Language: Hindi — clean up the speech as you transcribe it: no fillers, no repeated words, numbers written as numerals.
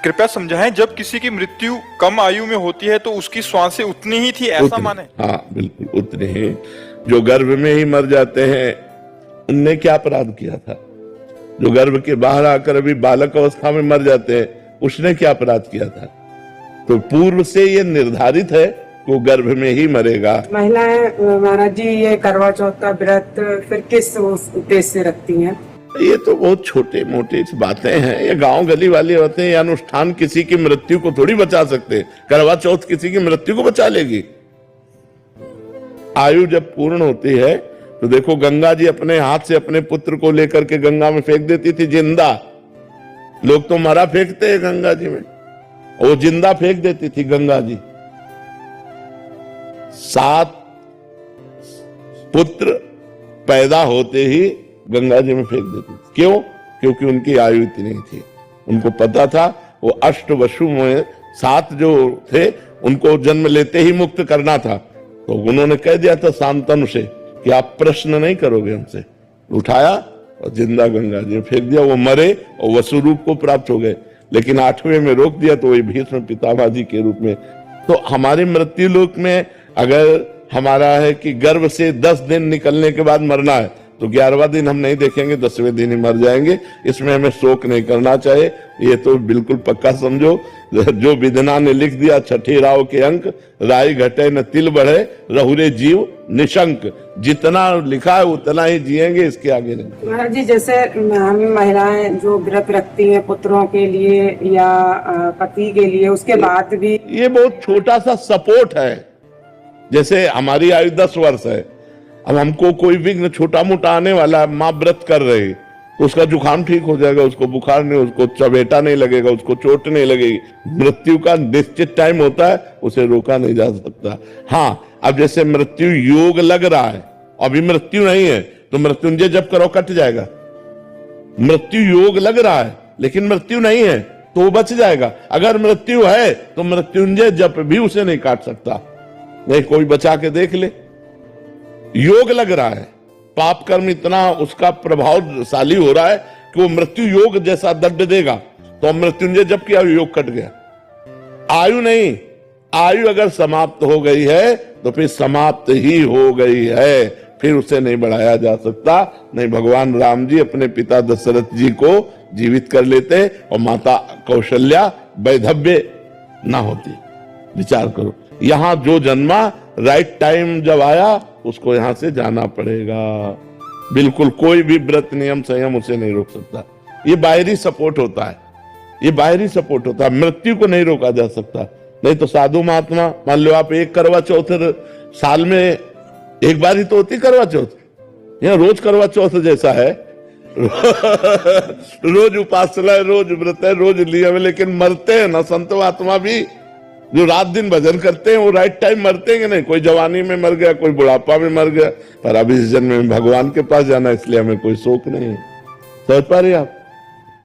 कृपया समझाएं, जब किसी की मृत्यु कम आयु में होती है तो उसकी श्वासें उतनी ही थी, ऐसा माने? हाँ बिल्कुल उतने ही। जो गर्भ में ही मर जाते हैं उनने क्या अपराध किया था? जो गर्भ के बाहर आकर अभी बालक अवस्था में मर जाते हैं उसने क्या अपराध किया था? तो पूर्व से ये निर्धारित है कि वो गर्भ में ही मरेगा। महिलाएं महाराज जी ये करवा चौथ का व्रत फिर किस उद्देश्य से रखती हैं? ये तो बहुत छोटे मोटे बातें हैं, ये गांव गली वाली बातें। ये अनुष्ठान किसी की मृत्यु को थोड़ी बचा सकते। करवा चौथ किसी की मृत्यु को बचा लेगी? आयु जब पूर्ण होती है तो देखो, गंगा जी अपने हाथ से अपने पुत्र को लेकर के गंगा में फेंक देती थी जिंदा। लोग तो मरा फेंकते हैं गंगा जी में, वो जिंदा फेंक देती थी गंगा जी। 7 पुत्र पैदा होते ही गंगा जी में फेंक देती थी। क्यों? क्योंकि उनकी आयु इतनी थी। उनको पता था वो अष्टवसु में 7 जो थे उनको जन्म लेते ही मुक्त करना था। तो उन्होंने कह दिया था शांतनु से कि आप प्रश्न नहीं करोगे हमसे। उठाया और जिंदा गंगा जी में फेंक दिया। वो मरे और वसु रूप को प्राप्त हो गए। लेकिन 8वें में रोक दिया तो वही भीष्म पितामह जी के रूप में। तो हमारे मृत्यु लोक में अगर हमारा है कि गर्भ से 10 दिन निकलने के बाद मरना है तो 11वां दिन हम नहीं देखेंगे, 10वें दिन ही मर जाएंगे। इसमें हमें शोक नहीं करना चाहिए। ये तो बिल्कुल पक्का समझो, जो विधना ने लिख दिया 6ठे राव के अंक, राय घटे न तिल बढ़े रहुरे जीव निशंक। जितना लिखा है उतना ही जिएंगे, इसके आगे नहीं। महाराज जी जैसे हम महिलाएं जो व्रत रखती हैं पुत्रों के लिए या पति के लिए, उसके बाद भी ये बहुत छोटा सा सपोर्ट है। जैसे हमारी आयु 10 वर्ष है, अब हमको कोई विघ्न छोटा मोटा आने वाला है, माँ व्रत कर रही तो उसका जुकाम ठीक हो जाएगा, उसको बुखार नहीं, उसको चबेटा नहीं लगेगा, उसको चोट नहीं लगेगी। मृत्यु का निश्चित टाइम होता है, उसे रोका नहीं जा सकता। हाँ, अब जैसे मृत्यु योग लग रहा है, अभी मृत्यु नहीं है तो मृत्युंजय जप करो कट जाएगा। मृत्यु योग लग रहा है लेकिन मृत्यु नहीं है तो वो बच जाएगा। अगर मृत्यु है तो मृत्युंजय जप भी उसे नहीं काट सकता। नहीं, कोई बचा के देख ले। योग लग रहा है, पाप कर्म इतना उसका प्रभावशाली हो रहा है कि वो मृत्यु योग जैसा दंड देगा। तो मृत्युंजय जब किया योग कट गया। आयु नहीं, आयु अगर समाप्त हो गई है तो फिर समाप्त ही हो गई है, फिर उसे नहीं बढ़ाया जा सकता। नहीं, भगवान राम जी अपने पिता दशरथ जी को जीवित कर लेते और माता कौशल्या वैधव्य ना होती। विचार करो, यहां जो जन्मा राइट टाइम जब आया उसको यहां से जाना पड़ेगा। बिल्कुल कोई भी व्रत नियम संयम उसे नहीं रोक सकता। ये बाहरी सपोर्ट होता है, ये बाहरी सपोर्ट होता है। मृत्यु को नहीं रोका जा सकता। नहीं तो साधु महात्मा, मान लो आप एक करवा चौथ साल में एक बार ही तो होती करवा चौथ। यहाँ रोज करवा चौथ जैसा है। रोज उपासना है, रोज व्रत है, रोज लिया है, लेकिन मरते हैं ना संत महात्मा भी। जो रात दिन भजन करते हैं वो राइट टाइम मरते हैं कि नहीं? कोई जवानी में मर गया, कोई बुढ़ापा में मर गया, पर अभी इस जन्म में भगवान के पास जाना, इसलिए हमें कोई शोक नहीं है। समझ पा रहे आप?